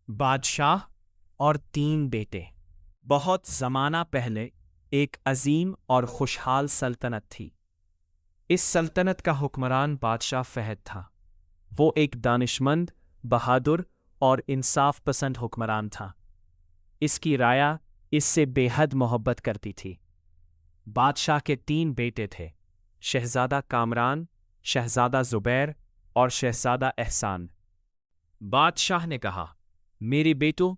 بادشاہ اور 3 بیٹے۔ بہت زمانہ پہلے ایک عظیم اور خوشحال سلطنت تھی۔ اس سلطنت کا حکمران بادشاہ فہد تھا۔ وہ ایک دانشمند، بہادر اور انصاف پسند حکمران تھا۔ اس کی رعایا اس سے بے حد محبت کرتی تھی۔ بادشاہ کے 3 بیٹے تھے، شہزادہ کامران، شہزادہ زبیر اور شہزادہ احسان۔ بادشاہ نے کہا، میری بیٹو،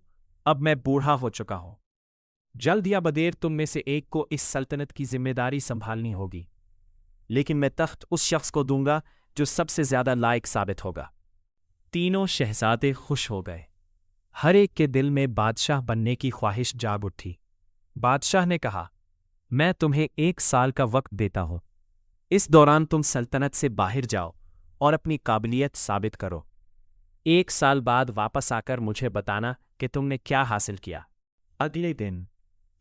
اب میں بوڑھا ہو چکا ہوں۔ جلد یا بدیر تم میں سے ایک کو اس سلطنت کی ذمہ داری سنبھالنی ہوگی، لیکن میں تخت اس شخص کو دوں گا جو سب سے زیادہ لائق ثابت ہوگا۔ تینوں شہزادے خوش ہو گئے۔ ہر ایک کے دل میں بادشاہ بننے کی خواہش جاگ اٹھی۔ بادشاہ نے کہا، میں تمہیں 1 سال کا وقت دیتا ہوں۔ اس دوران تم سلطنت سے باہر جاؤ اور اپنی قابلیت ثابت کرو۔ 1 سال بعد واپس آ کر مجھے بتانا کہ تم نے کیا حاصل کیا۔ اگلے دن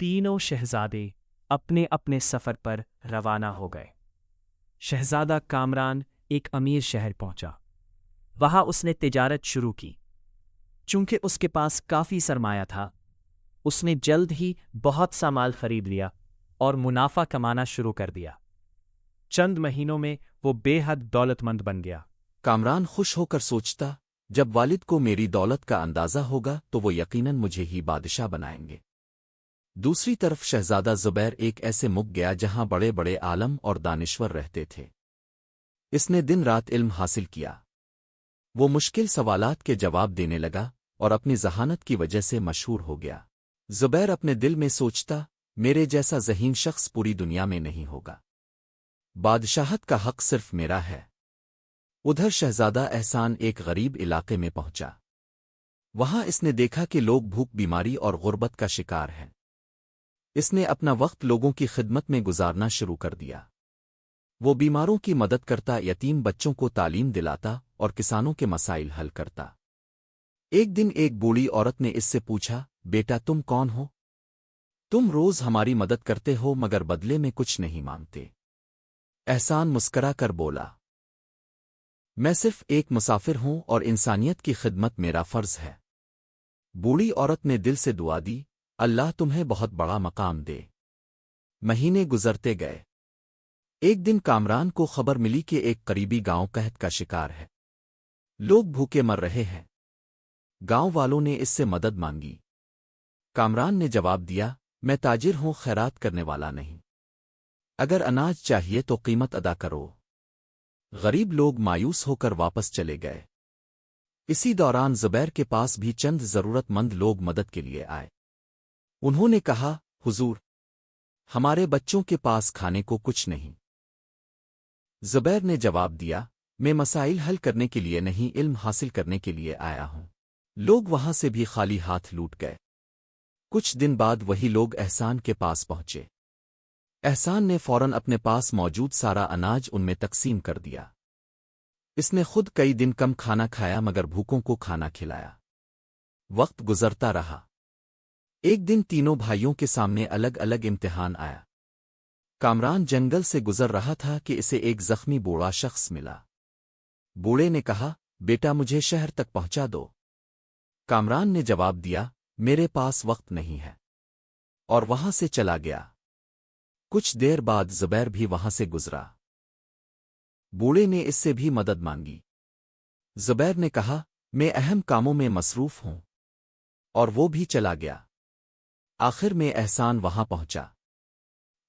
تینوں شہزادے اپنے اپنے سفر پر روانہ ہو گئے۔ شہزادہ کامران ایک امیر شہر پہنچا۔ وہاں اس نے تجارت شروع کی۔ چونکہ اس کے پاس کافی سرمایہ تھا، اس نے جلد ہی بہت سا مال خرید لیا اور منافع کمانا شروع کر دیا۔ چند مہینوں میں وہ بے حد دولت مند بن گیا۔ کامران خوش ہو کر سوچتا، جب والد کو میری دولت کا اندازہ ہوگا تو وہ یقیناً مجھے ہی بادشاہ بنائیں گے۔ دوسری طرف شہزادہ زبیر ایک ایسے ملک گیا جہاں بڑے بڑے عالم اور دانشور رہتے تھے۔ اس نے دن رات علم حاصل کیا۔ وہ مشکل سوالات کے جواب دینے لگا اور اپنی ذہانت کی وجہ سے مشہور ہو گیا۔ زبیر اپنے دل میں سوچتا، میرے جیسا ذہین شخص پوری دنیا میں نہیں ہوگا۔ بادشاہت کا حق صرف میرا ہے۔ ادھر شہزادہ احسان ایک غریب علاقے میں پہنچا۔ وہاں اس نے دیکھا کہ لوگ بھوک، بیماری اور غربت کا شکار ہیں۔ اس نے اپنا وقت لوگوں کی خدمت میں گزارنا شروع کر دیا۔ وہ بیماروں کی مدد کرتا، یتیم بچوں کو تعلیم دلاتا اور کسانوں کے مسائل حل کرتا۔ ایک دن ایک بوڑھی عورت نے اس سے پوچھا، بیٹا تم کون ہو؟ تم روز ہماری مدد کرتے ہو مگر بدلے میں کچھ نہیں مانگتے۔ احسان مسکرا کر بولا، میں صرف ایک مسافر ہوں اور انسانیت کی خدمت میرا فرض ہے۔ بوڑھی عورت نے دل سے دعا دی، اللہ تمہیں بہت بڑا مقام دے۔ مہینے گزرتے گئے۔ ایک دن کامران کو خبر ملی کہ ایک قریبی گاؤں قحط کا شکار ہے۔ لوگ بھوکے مر رہے ہیں۔ گاؤں والوں نے اس سے مدد مانگی۔ کامران نے جواب دیا، میں تاجر ہوں، خیرات کرنے والا نہیں۔ اگر اناج چاہیے تو قیمت ادا کرو۔ غریب لوگ مایوس ہو کر واپس چلے گئے۔ اسی دوران زبیر کے پاس بھی چند ضرورت مند لوگ مدد کے لیے آئے۔ انہوں نے کہا، حضور، ہمارے بچوں کے پاس کھانے کو کچھ نہیں۔ زبیر نے جواب دیا، میں مسائل حل کرنے کے لیے نہیں، علم حاصل کرنے کے لیے آیا ہوں۔ لوگ وہاں سے بھی خالی ہاتھ لوٹ گئے۔ کچھ دن بعد وہی لوگ احسان کے پاس پہنچے۔ احسان نے فوراً اپنے پاس موجود سارا اناج ان میں تقسیم کر دیا۔ اس نے خود کئی دن کم کھانا کھایا مگر بھوکوں کو کھانا کھلایا۔ وقت گزرتا رہا۔ ایک دن تینوں بھائیوں کے سامنے الگ الگ امتحان آیا۔ کامران جنگل سے گزر رہا تھا کہ اسے ایک زخمی بوڑھا شخص ملا۔ بوڑھے نے کہا، بیٹا مجھے شہر تک پہنچا دو۔ کامران نے جواب دیا، میرے پاس وقت نہیں ہے، اور وہاں سے چلا گیا۔ کچھ دیر بعد زبیر بھی وہاں سے گزرا۔ بوڑھے نے اس سے بھی مدد مانگی۔ زبیر نے کہا، میں اہم کاموں میں مصروف ہوں، اور وہ بھی چلا گیا۔ آخر میں احسان وہاں پہنچا۔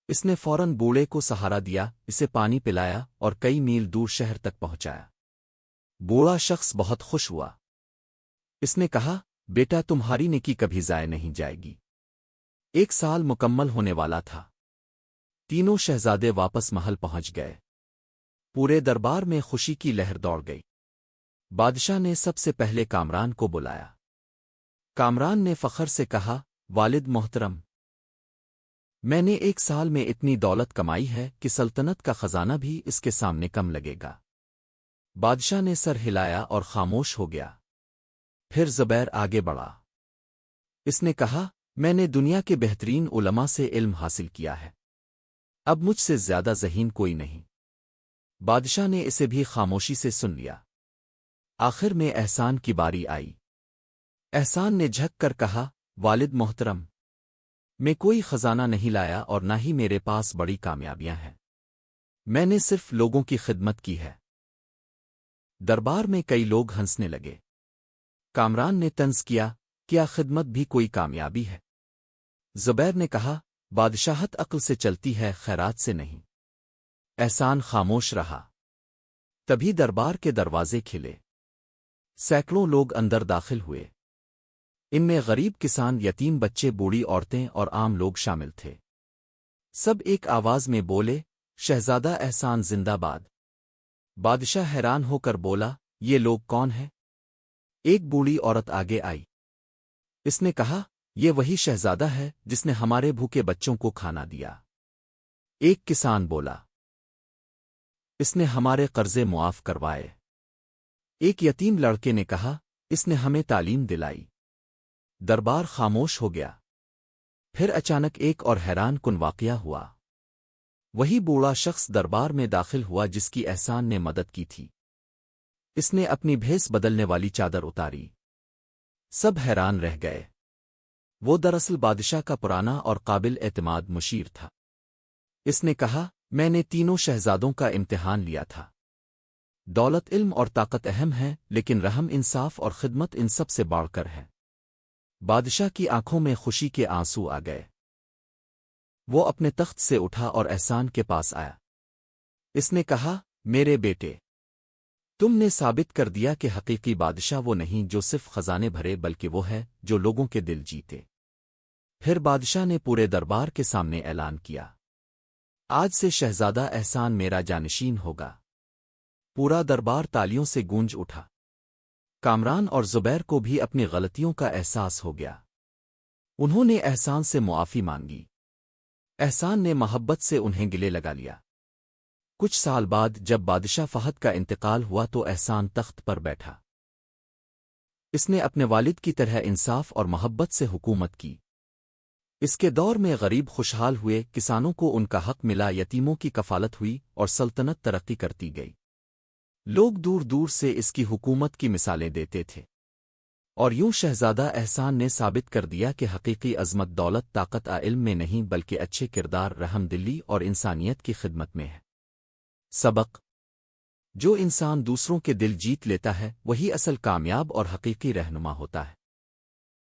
اس نے فوراً بوڑھے کو سہارا دیا، اسے پانی پلایا اور کئی میل دور شہر تک پہنچایا۔ بوڑھا شخص بہت خوش ہوا۔ اس نے کہا، بیٹا تمہاری نیکی کبھی ضائع نہیں جائے گی۔ 1 سال مکمل ہونے والا تھا۔ تینوں شہزادے واپس محل پہنچ گئے۔ پورے دربار میں خوشی کی لہر دوڑ گئی۔ بادشاہ نے سب سے پہلے کامران کو بلایا۔ کامران نے فخر سے کہا، والد محترم، میں نے 1 سال میں اتنی دولت کمائی ہے کہ سلطنت کا خزانہ بھی اس کے سامنے کم لگے گا۔ بادشاہ نے سر ہلایا اور خاموش ہو گیا۔ پھر زبیر آگے بڑھا۔ اس نے کہا، میں نے دنیا کے بہترین علماء سے علم حاصل کیا ہے۔ اب مجھ سے زیادہ ذہین کوئی نہیں۔ بادشاہ نے اسے بھی خاموشی سے سن لیا۔ آخر میں احسان کی باری آئی۔ احسان نے جھک کر کہا، والد محترم، میں کوئی خزانہ نہیں لایا اور نہ ہی میرے پاس بڑی کامیابیاں ہیں، میں نے صرف لوگوں کی خدمت کی ہے۔ دربار میں کئی لوگ ہنسنے لگے۔ کامران نے طنز کیا، کیا خدمت بھی کوئی کامیابی ہے؟ زبیر نے کہا، بادشاہت عقل سے چلتی ہے، خیرات سے نہیں۔ احسان خاموش رہا۔ تبھی دربار کے دروازے کھلے۔ سینکڑوں لوگ اندر داخل ہوئے۔ ان میں غریب کسان، یتیم بچے، بوڑھی عورتیں اور عام لوگ شامل تھے۔ سب ایک آواز میں بولے، شہزادہ احسان زندہ باد۔ بادشاہ حیران ہو کر بولا، یہ لوگ کون ہیں؟ ایک بوڑھی عورت آگے آئی۔ اس نے کہا، یہ وہی شہزادہ ہے جس نے ہمارے بھوکے بچوں کو کھانا دیا۔ ایک کسان بولا، اس نے ہمارے قرضے معاف کروائے۔ ایک یتیم لڑکے نے کہا، اس نے ہمیں تعلیم دلائی۔ دربار خاموش ہو گیا۔ پھر اچانک ایک اور حیران کن واقعہ ہوا۔ وہی بوڑھا شخص دربار میں داخل ہوا جس کی احسان نے مدد کی تھی۔ اس نے اپنی بھیس بدلنے والی چادر اتاری۔ سب حیران رہ گئے۔ وہ دراصل بادشاہ کا پرانا اور قابل اعتماد مشیر تھا۔ اس نے کہا، میں نے تینوں شہزادوں کا امتحان لیا تھا۔ دولت، علم اور طاقت اہم ہیں، لیکن رحم، انصاف اور خدمت ان سب سے بڑھ کر ہے۔ بادشاہ کی آنکھوں میں خوشی کے آنسو آ گئے۔ وہ اپنے تخت سے اٹھا اور احسان کے پاس آیا۔ اس نے کہا، میرے بیٹے، تم نے ثابت کر دیا کہ حقیقی بادشاہ وہ نہیں جو صرف خزانے بھرے، بلکہ وہ ہے جو لوگوں کے دل جیتے۔ پھر بادشاہ نے پورے دربار کے سامنے اعلان کیا، آج سے شہزادہ احسان میرا جانشین ہوگا۔ پورا دربار تالیوں سے گونج اٹھا۔ کامران اور زبیر کو بھی اپنی غلطیوں کا احساس ہو گیا۔ انہوں نے احسان سے معافی مانگی۔ احسان نے محبت سے انہیں گلے لگا لیا۔ کچھ سال بعد جب بادشاہ فہد کا انتقال ہوا تو احسان تخت پر بیٹھا۔ اس نے اپنے والد کی طرح انصاف اور محبت سے حکومت کی۔ اس کے دور میں غریب خوشحال ہوئے، کسانوں کو ان کا حق ملا، یتیموں کی کفالت ہوئی اور سلطنت ترقی کرتی گئی۔ لوگ دور دور سے اس کی حکومت کی مثالیں دیتے تھے۔ اور یوں شہزادہ احسان نے ثابت کر دیا کہ حقیقی عظمت دولت، طاقت یا علم میں نہیں، بلکہ اچھے کردار، رحم دلی اور انسانیت کی خدمت میں ہے۔ سبق: جو انسان دوسروں کے دل جیت لیتا ہے وہی اصل کامیاب اور حقیقی رہنما ہوتا ہے۔